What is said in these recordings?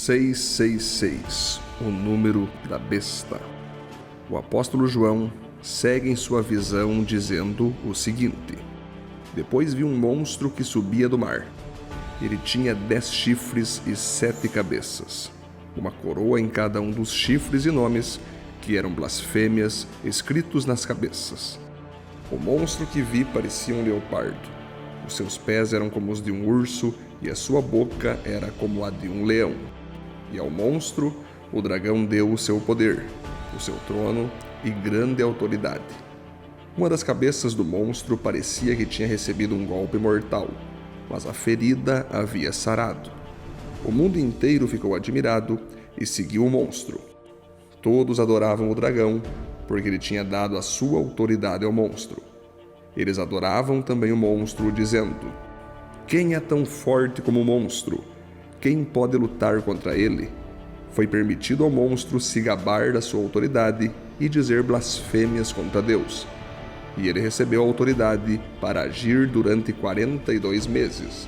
666, o número da besta. O apóstolo João segue em sua visão dizendo o seguinte: depois vi um monstro que subia do mar. Ele tinha 10 chifres e 7 cabeças, uma coroa em cada um dos chifres e nomes, que eram blasfêmias, escritos nas cabeças. O monstro que vi parecia um leopardo. Os seus pés eram como os de um urso e a sua boca era como a de um leão. E ao monstro, o dragão deu o seu poder, o seu trono e grande autoridade. Uma das cabeças do monstro parecia que tinha recebido um golpe mortal, mas a ferida havia sarado. O mundo inteiro ficou admirado e seguiu o monstro. Todos adoravam o dragão, porque ele tinha dado a sua autoridade ao monstro. Eles adoravam também o monstro, dizendo: quem é tão forte como o monstro? Quem pode lutar contra ele? Foi permitido ao monstro se gabar da sua autoridade e dizer blasfêmias contra Deus. E ele recebeu autoridade para agir durante 42 meses.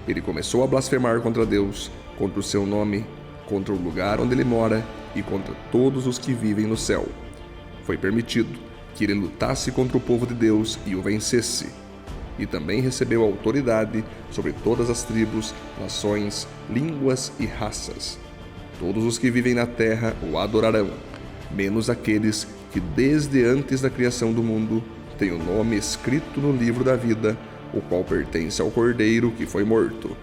Ele começou a blasfemar contra Deus, contra o seu nome, contra o lugar onde ele mora e contra todos os que vivem no céu. Foi permitido que ele lutasse contra o povo de Deus e o vencesse. E também recebeu autoridade sobre todas as tribos, nações, línguas e raças. Todos os que vivem na terra o adorarão, menos aqueles que desde antes da criação do mundo têm o nome escrito no livro da vida, o qual pertence ao Cordeiro que foi morto.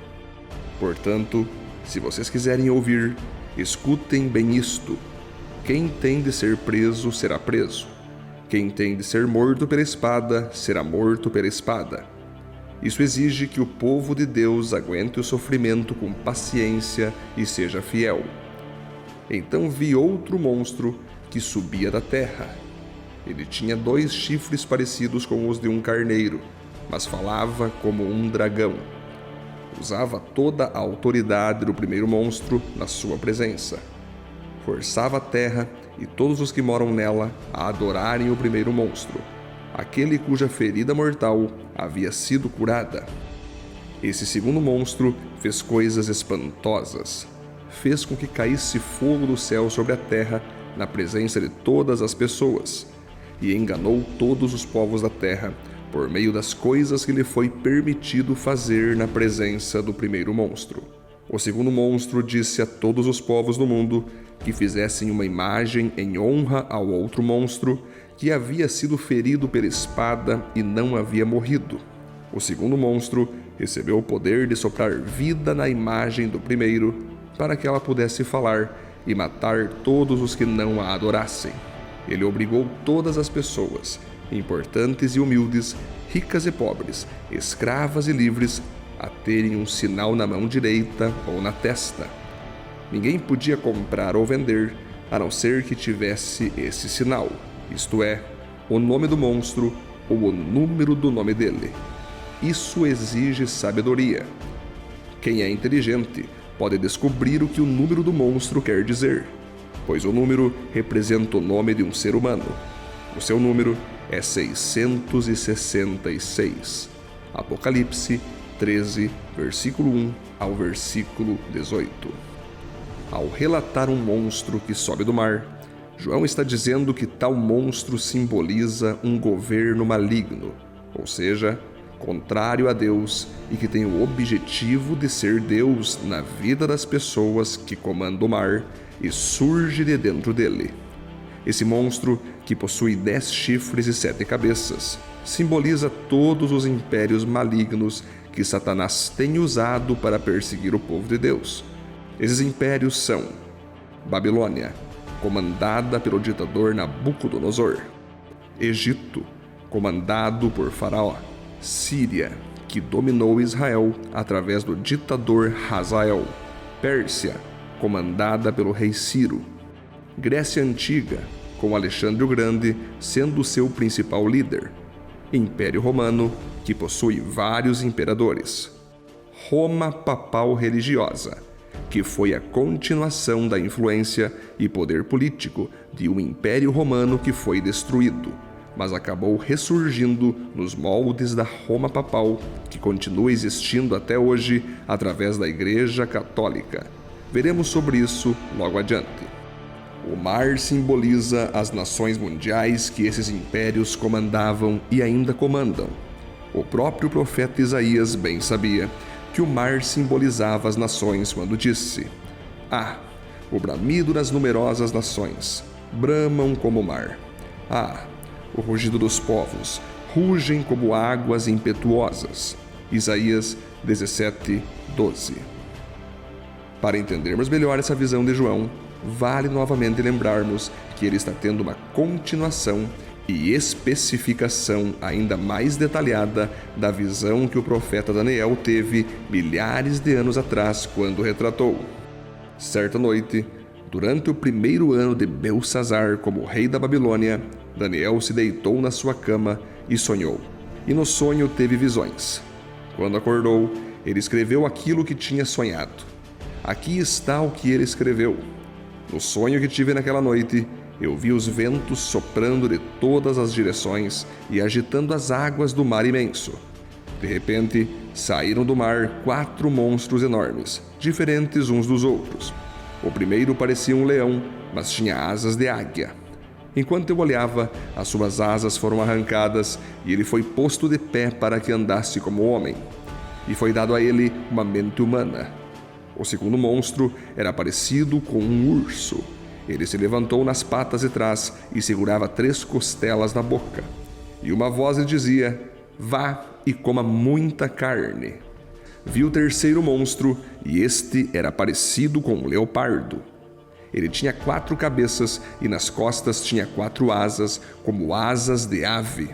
Portanto, se vocês quiserem ouvir, escutem bem isto: quem tem de ser preso será preso. Quem tem de ser morto pela espada será morto pela espada. Isso exige que o povo de Deus aguente o sofrimento com paciência e seja fiel. Então vi outro monstro que subia da terra. Ele tinha 2 chifres parecidos com os de um carneiro, mas falava como um dragão. Usava toda a autoridade do primeiro monstro na sua presença. Forçava a terra e todos os que moram nela a adorarem o primeiro monstro, aquele cuja ferida mortal havia sido curada. Esse segundo monstro fez coisas espantosas. Fez com que caísse fogo do céu sobre a terra na presença de todas as pessoas, e enganou todos os povos da terra por meio das coisas que lhe foi permitido fazer na presença do primeiro monstro. O segundo monstro disse a todos os povos do mundo que fizessem uma imagem em honra ao outro monstro que havia sido ferido pela espada e não havia morrido. O segundo monstro recebeu o poder de soprar vida na imagem do primeiro, para que ela pudesse falar e matar todos os que não a adorassem. Ele obrigou todas as pessoas, importantes e humildes, ricas e pobres, escravas e livres, a terem um sinal na mão direita ou na testa. Ninguém podia comprar ou vender, a não ser que tivesse esse sinal, isto é, o nome do monstro ou o número do nome dele. Isso exige sabedoria. Quem é inteligente pode descobrir o que o número do monstro quer dizer, pois o número representa o nome de um ser humano. O seu número é 666. Apocalipse 13, versículo 1 ao versículo 18. Ao relatar um monstro que sobe do mar, João está dizendo que tal monstro simboliza um governo maligno, ou seja, contrário a Deus e que tem o objetivo de ser Deus na vida das pessoas que comanda o mar e surge de dentro dele. Esse monstro, que possui 10 chifres e 7 cabeças, simboliza todos os impérios malignos que Satanás tem usado para perseguir o povo de Deus. Esses impérios são Babilônia, comandada pelo ditador Nabucodonosor; Egito, comandado por Faraó; Síria, que dominou Israel através do ditador Hazael; Pérsia, comandada pelo rei Ciro; Grécia Antiga, com Alexandre o Grande sendo seu principal líder; Império Romano, que possui vários imperadores; Roma Papal Religiosa, que foi a continuação da influência e poder político de um Império Romano que foi destruído, mas acabou ressurgindo nos moldes da Roma Papal, que continua existindo até hoje através da Igreja Católica. Veremos sobre isso logo adiante. O mar simboliza as nações mundiais que esses impérios comandavam e ainda comandam. O próprio profeta Isaías bem sabia que o mar simbolizava as nações quando disse: "Ah, o bramido das numerosas nações bramam como o mar. Ah, o rugido dos povos rugem como águas impetuosas." Isaías 17:12. Para entendermos melhor essa visão de João, vale novamente lembrarmos que ele está tendo uma continuação e especificação ainda mais detalhada da visão que o profeta Daniel teve milhares de anos atrás quando retratou. Certa noite, durante o primeiro ano de Belsazar como rei da Babilônia, Daniel se deitou na sua cama e sonhou. E no sonho teve visões. Quando acordou, ele escreveu aquilo que tinha sonhado. Aqui está o que ele escreveu. No sonho que tive naquela noite, eu vi os ventos soprando de todas as direções e agitando as águas do mar imenso. De repente, saíram do mar 4 monstros enormes, diferentes uns dos outros. O primeiro parecia um leão, mas tinha asas de águia. Enquanto eu olhava, as suas asas foram arrancadas e ele foi posto de pé para que andasse como homem. E foi dado a ele uma mente humana. O segundo monstro era parecido com um urso. Ele se levantou nas patas de trás e segurava 3 costelas na boca. E uma voz lhe dizia: "Vá e coma muita carne." Vi o terceiro monstro, e este era parecido com um leopardo. Ele tinha 4 cabeças e nas costas tinha 4 asas, como asas de ave.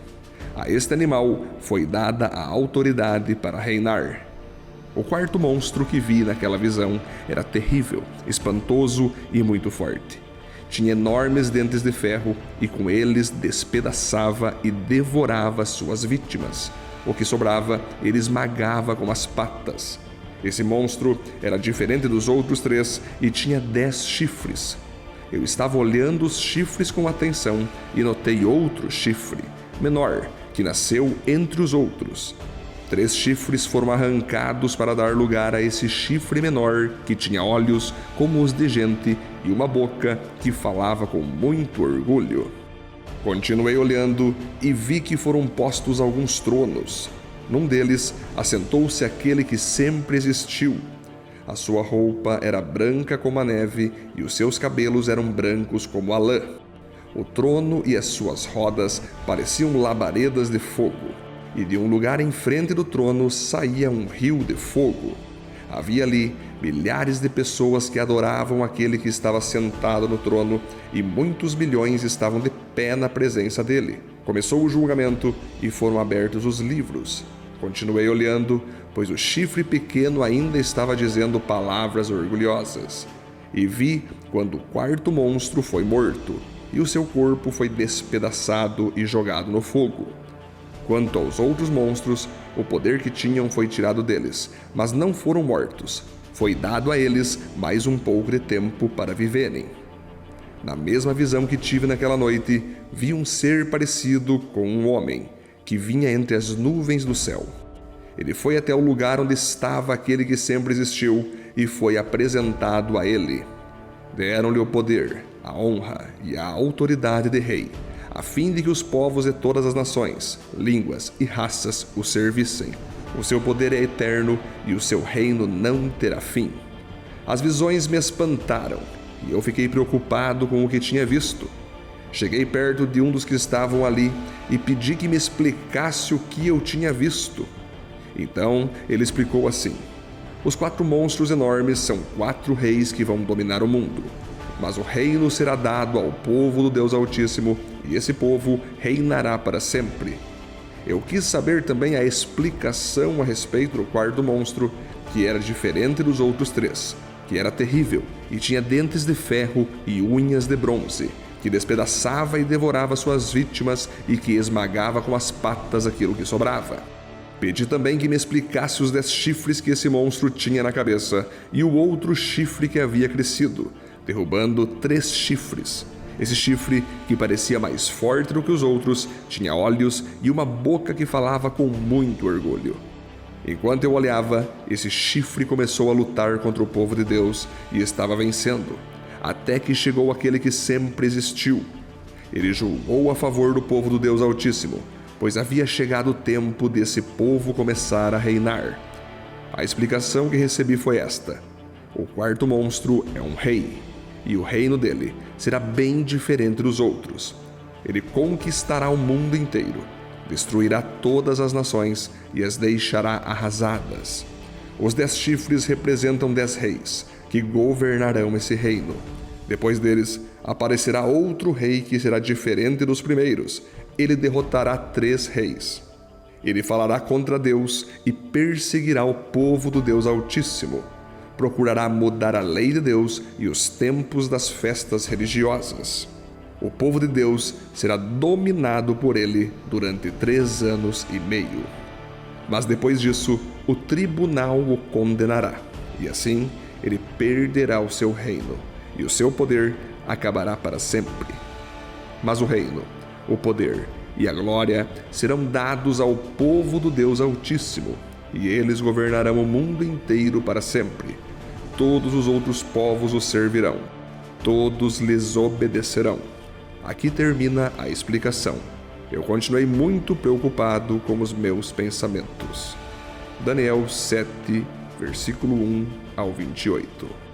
A este animal foi dada a autoridade para reinar. O quarto monstro que vi naquela visão era terrível, espantoso e muito forte. Tinha enormes dentes de ferro e com eles despedaçava e devorava suas vítimas. O que sobrava, ele esmagava com as patas. Esse monstro era diferente dos outros 3 e tinha 10 chifres. Eu estava olhando os chifres com atenção e notei outro chifre, menor, que nasceu entre os outros. 3 chifres foram arrancados para dar lugar a esse chifre menor, que tinha olhos como os de gente e uma boca que falava com muito orgulho. Continuei olhando e vi que foram postos alguns tronos. Num deles, assentou-se aquele que sempre existiu. A sua roupa era branca como a neve e os seus cabelos eram brancos como a lã. O trono e as suas rodas pareciam labaredas de fogo, e de um lugar em frente do trono saía um rio de fogo. Havia ali milhares de pessoas que adoravam aquele que estava sentado no trono, e muitos milhões estavam de pé na presença dele. Começou o julgamento e foram abertos os livros. Continuei olhando, pois o chifre pequeno ainda estava dizendo palavras orgulhosas. E vi quando o quarto monstro foi morto, e o seu corpo foi despedaçado e jogado no fogo. Quanto aos outros monstros, o poder que tinham foi tirado deles, mas não foram mortos. Foi dado a eles mais um pouco de tempo para viverem. Na mesma visão que tive naquela noite, vi um ser parecido com um homem, que vinha entre as nuvens do céu. Ele foi até o lugar onde estava aquele que sempre existiu e foi apresentado a ele. Deram-lhe o poder, a honra e a autoridade de rei, a fim de que os povos de todas as nações, línguas e raças o servissem. O seu poder é eterno e o seu reino não terá fim. As visões me espantaram e eu fiquei preocupado com o que tinha visto. Cheguei perto de um dos que estavam ali e pedi que me explicasse o que eu tinha visto. Então ele explicou assim: os 4 monstros enormes são 4 reis que vão dominar o mundo. Mas o reino será dado ao povo do Deus Altíssimo, e esse povo reinará para sempre. Eu quis saber também a explicação a respeito do quarto monstro, que era diferente dos outros 3, que era terrível e tinha dentes de ferro e unhas de bronze, que despedaçava e devorava suas vítimas e que esmagava com as patas aquilo que sobrava. Pedi também que me explicasse os 10 chifres que esse monstro tinha na cabeça e o outro chifre que havia crescido, derrubando 3 chifres. Esse chifre, que parecia mais forte do que os outros, tinha olhos e uma boca que falava com muito orgulho. Enquanto eu olhava, esse chifre começou a lutar contra o povo de Deus e estava vencendo, até que chegou aquele que sempre existiu. Ele julgou a favor do povo do Deus Altíssimo, pois havia chegado o tempo desse povo começar a reinar. A explicação que recebi foi esta: o quarto monstro é um rei, e o reino dele será bem diferente dos outros. Ele conquistará o mundo inteiro, destruirá todas as nações e as deixará arrasadas. Os 10 chifres representam 10 reis, que governarão esse reino. Depois deles, aparecerá outro rei que será diferente dos primeiros. Ele derrotará 3 reis. Ele falará contra Deus e perseguirá o povo do Deus Altíssimo. Procurará mudar a lei de Deus e os tempos das festas religiosas. O povo de Deus será dominado por ele durante 3 anos e meio. Mas depois disso, o tribunal o condenará, e assim ele perderá o seu reino, e o seu poder acabará para sempre. Mas o reino, o poder e a glória serão dados ao povo do Deus Altíssimo, e eles governarão o mundo inteiro para sempre. Todos os outros povos o servirão, todos lhes obedecerão. Aqui termina a explicação. Eu continuei muito preocupado com os meus pensamentos. Daniel 7, versículo 1 ao 28.